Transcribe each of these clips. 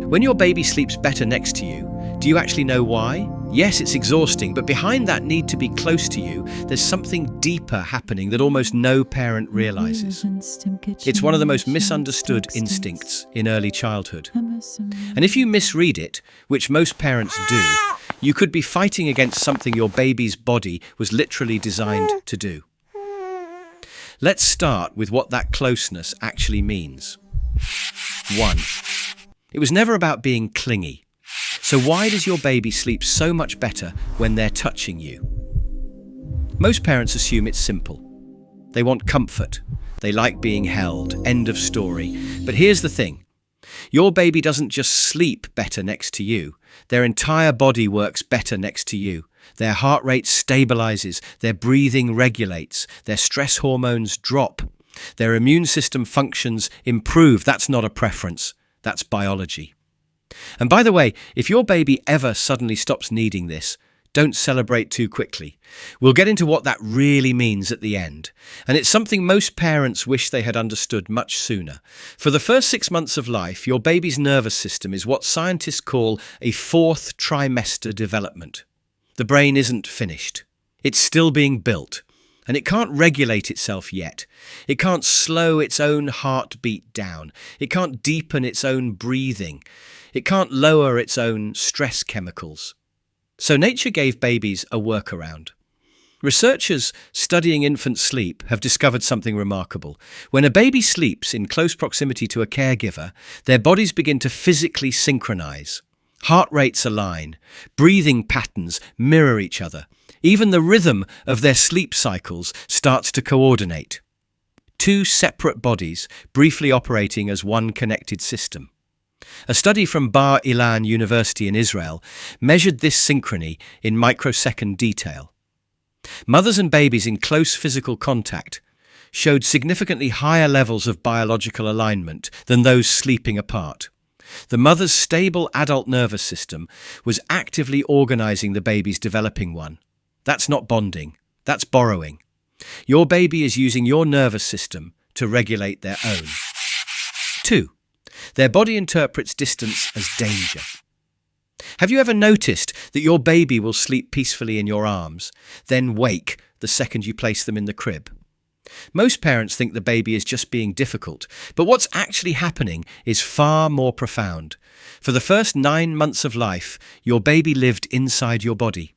When your baby sleeps better next to you, do you actually know why? Yes, it's exhausting, but behind that need to be close to you, there's something deeper happening that almost no parent realizes. It's one of the most misunderstood instincts in early childhood. And if you misread it, which most parents do, you could be fighting against something your baby's body was literally designed to do. Let's start with what that closeness actually means. 1. It was never about being clingy. So why does your baby sleep so much better when they're touching you? Most parents assume it's simple. They want comfort. They like being held. End of story. But here's the thing. Your baby doesn't just sleep better next to you. Their entire body works better next to you. Their heart rate stabilizes. Their breathing regulates. Their stress hormones drop. Their immune system functions improve. That's not a preference. That's biology. And by the way, if your baby ever suddenly stops needing this, don't celebrate too quickly. We'll get into what that really means at the end. And it's something most parents wish they had understood much sooner. For the first 6 months of life, your baby's nervous system is what scientists call a fourth trimester development. The brain isn't finished. It's still being built. And it can't regulate itself yet. It can't slow its own heartbeat down. It can't deepen its own breathing. It can't lower its own stress chemicals. So nature gave babies a workaround. Researchers studying infant sleep have discovered something remarkable. When a baby sleeps in close proximity to a caregiver, their bodies begin to physically synchronize. Heart rates align. Breathing patterns mirror each other. Even the rhythm of their sleep cycles starts to coordinate. 2 separate bodies briefly operating as one connected system. A study from Bar Ilan University in Israel measured this synchrony in microsecond detail. Mothers and babies in close physical contact showed significantly higher levels of biological alignment than those sleeping apart. The mother's stable adult nervous system was actively organizing the baby's developing one. That's not bonding. That's borrowing. Your baby is using your nervous system to regulate their own. 2. Their body interprets distance as danger. Have you ever noticed that your baby will sleep peacefully in your arms, then wake the second you place them in the crib? Most parents think the baby is just being difficult, but what's actually happening is far more profound. For the first 9 months of life, your baby lived inside your body.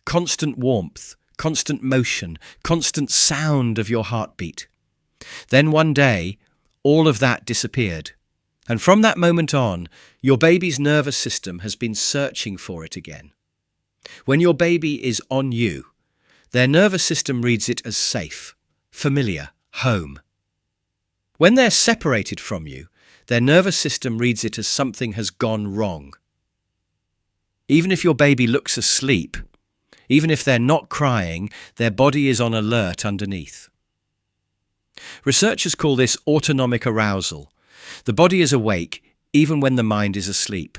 Constant warmth, constant motion, constant sound of your heartbeat. Then one day, all of that disappeared. And from that moment on, your baby's nervous system has been searching for it again. When your baby is on you, their nervous system reads it as safe, familiar, home. When they're separated from you, their nervous system reads it as something has gone wrong. Even if your baby looks asleep, even if they're not crying, their body is on alert underneath. Researchers call this autonomic arousal. The body is awake even when the mind is asleep.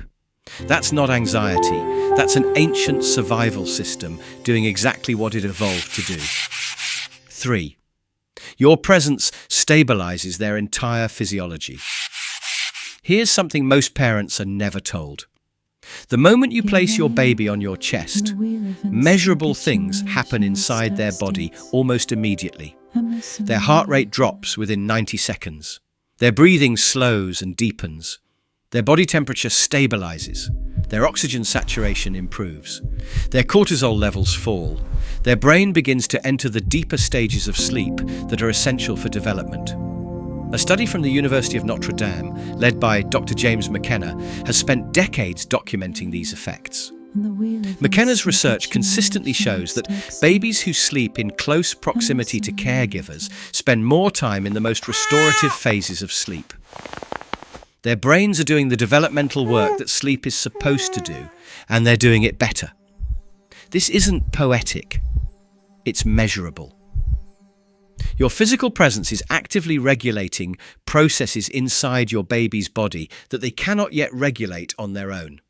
That's not anxiety. That's an ancient survival system doing exactly what it evolved to do. 3. Your presence stabilizes their entire physiology. Here's something most parents are never told. The moment you place your baby on your chest, measurable things happen inside their body almost immediately. Their heart rate drops within 90 seconds. Their breathing slows and deepens. Their body temperature stabilizes. Their oxygen saturation improves. Their cortisol levels fall. Their brain begins to enter the deeper stages of sleep that are essential for development. A study from the University of Notre Dame, led by Dr. James McKenna, has spent decades documenting these effects. McKenna's research consistently shows that babies who sleep in close proximity to caregivers spend more time in the most restorative phases of sleep. Their brains are doing the developmental work that sleep is supposed to do, and they're doing it better. This isn't poetic, it's measurable. Your physical presence is actively regulating processes inside your baby's body that they cannot yet regulate on their own.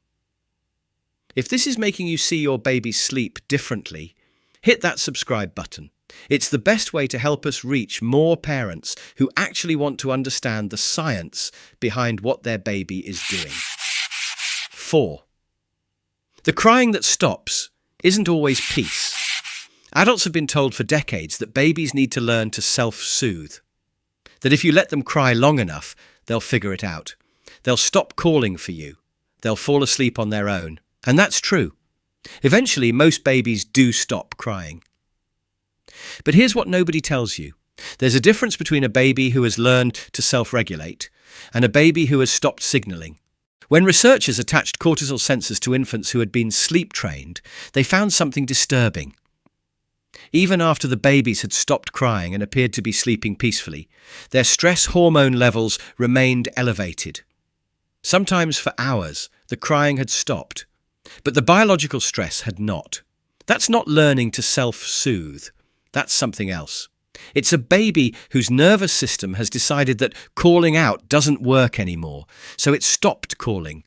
If this is making you see your baby sleep differently, hit that subscribe button. It's the best way to help us reach more parents who actually want to understand the science behind what their baby is doing. 4. The crying that stops isn't always peace. Adults have been told for decades that babies need to learn to self-soothe, that if you let them cry long enough, they'll figure it out. They'll stop calling for you. They'll fall asleep on their own. And that's true. Eventually, most babies do stop crying. But here's what nobody tells you. There's a difference between a baby who has learned to self-regulate and a baby who has stopped signaling. When researchers attached cortisol sensors to infants who had been sleep-trained, they found something disturbing. Even after the babies had stopped crying and appeared to be sleeping peacefully, their stress hormone levels remained elevated. Sometimes for hours, the crying had stopped, but the biological stress had not. That's not learning to self-soothe. That's something else. It's a baby whose nervous system has decided that calling out doesn't work anymore, so it stopped calling.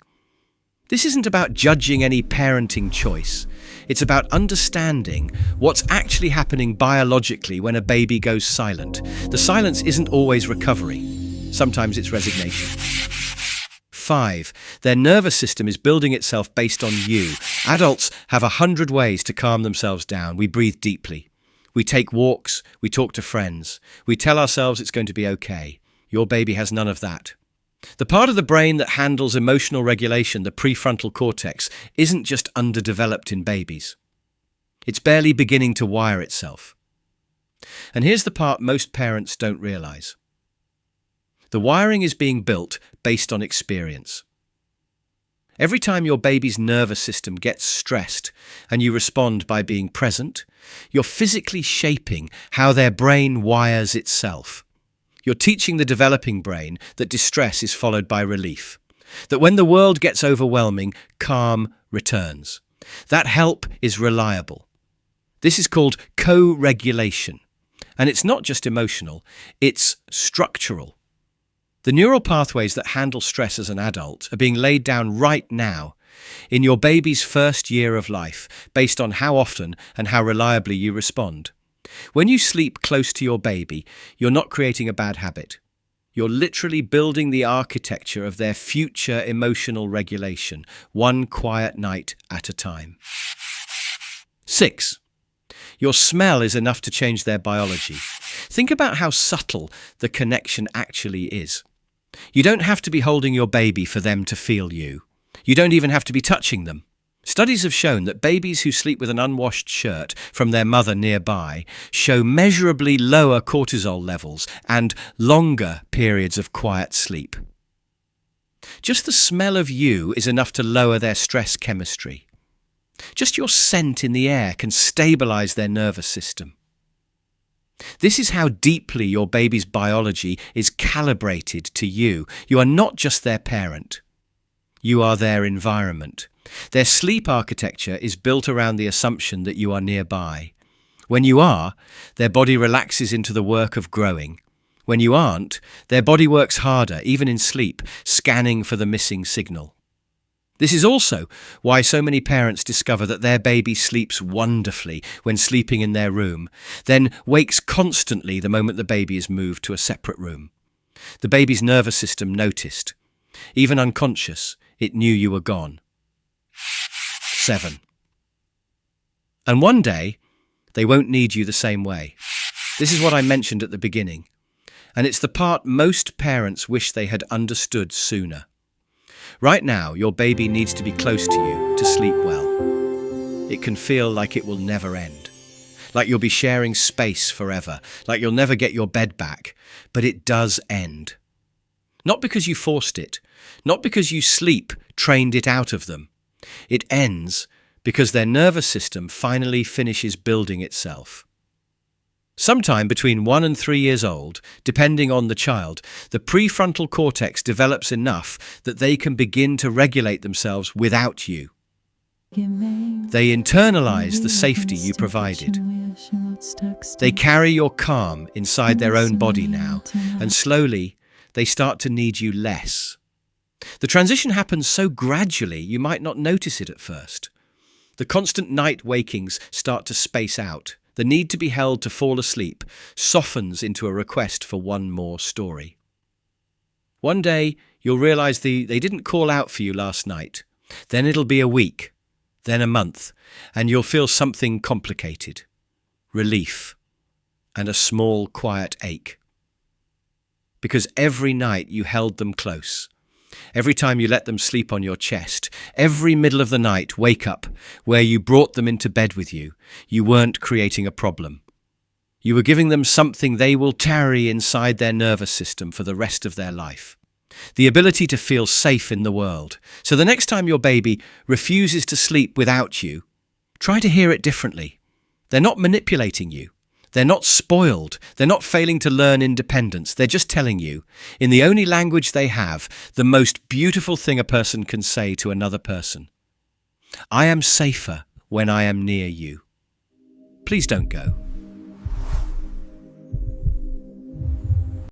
This isn't about judging any parenting choice. It's about understanding what's actually happening biologically when a baby goes silent. The silence isn't always recovery. Sometimes it's resignation. 5. Their nervous system is building itself based on you. Adults have 100 ways to calm themselves down. We breathe deeply. We take walks. We talk to friends. We tell ourselves it's going to be okay. Your baby has none of that. The part of the brain that handles emotional regulation, the prefrontal cortex, isn't just underdeveloped in babies. It's barely beginning to wire itself. And here's the part most parents don't realize. The wiring is being built based on experience. Every time your baby's nervous system gets stressed and you respond by being present, you're physically shaping how their brain wires itself. You're teaching the developing brain that distress is followed by relief, that when the world gets overwhelming, calm returns. That help is reliable. This is called co-regulation. And it's not just emotional, it's structural. The neural pathways that handle stress as an adult are being laid down right now in your baby's first year of life, based on how often and how reliably you respond. When you sleep close to your baby, you're not creating a bad habit. You're literally building the architecture of their future emotional regulation, one quiet night at a time. 6. Your smell is enough to change their biology. Think about how subtle the connection actually is. You don't have to be holding your baby for them to feel you. You don't even have to be touching them. Studies have shown that babies who sleep with an unwashed shirt from their mother nearby show measurably lower cortisol levels and longer periods of quiet sleep. Just the smell of you is enough to lower their stress chemistry. Just your scent in the air can stabilize their nervous system. This is how deeply your baby's biology is calibrated to you. You are not just their parent. You are their environment. Their sleep architecture is built around the assumption that you are nearby. When you are, their body relaxes into the work of growing. When you aren't, their body works harder, even in sleep, scanning for the missing signal. This is also why so many parents discover that their baby sleeps wonderfully when sleeping in their room, then wakes constantly the moment the baby is moved to a separate room. The baby's nervous system noticed. Even unconscious, it knew you were gone. 7. And one day, they won't need you the same way. This is what I mentioned at the beginning, and it's the part most parents wish they had understood sooner. Right now, your baby needs to be close to you to sleep well. It can feel like it will never end, like you'll be sharing space forever, like you'll never get your bed back, but it does end. Not because you forced it, not because you sleep trained it out of them. It ends because their nervous system finally finishes building itself. Sometime between 1 and 3 years old, depending on the child, the prefrontal cortex develops enough that they can begin to regulate themselves without you. They internalize the safety you provided. They carry your calm inside their own body now, and slowly they start to need you less. The transition happens so gradually you might not notice it at first. The constant night wakings start to space out. The need to be held to fall asleep softens into a request for one more story. One day, you'll realize they didn't call out for you last night. Then it'll be a week, then a month, and you'll feel something complicated. Relief. And a small, quiet ache. Because every night you held them close. Every time you let them sleep on your chest, every middle of the night wake up where you brought them into bed with you, you weren't creating a problem. You were giving them something they will carry inside their nervous system for the rest of their life. The ability to feel safe in the world. So the next time your baby refuses to sleep without you, try to hear it differently. They're not manipulating you. They're not spoiled. They're not failing to learn independence. They're just telling you, in the only language they have, the most beautiful thing a person can say to another person. I am safer when I am near you. Please don't go.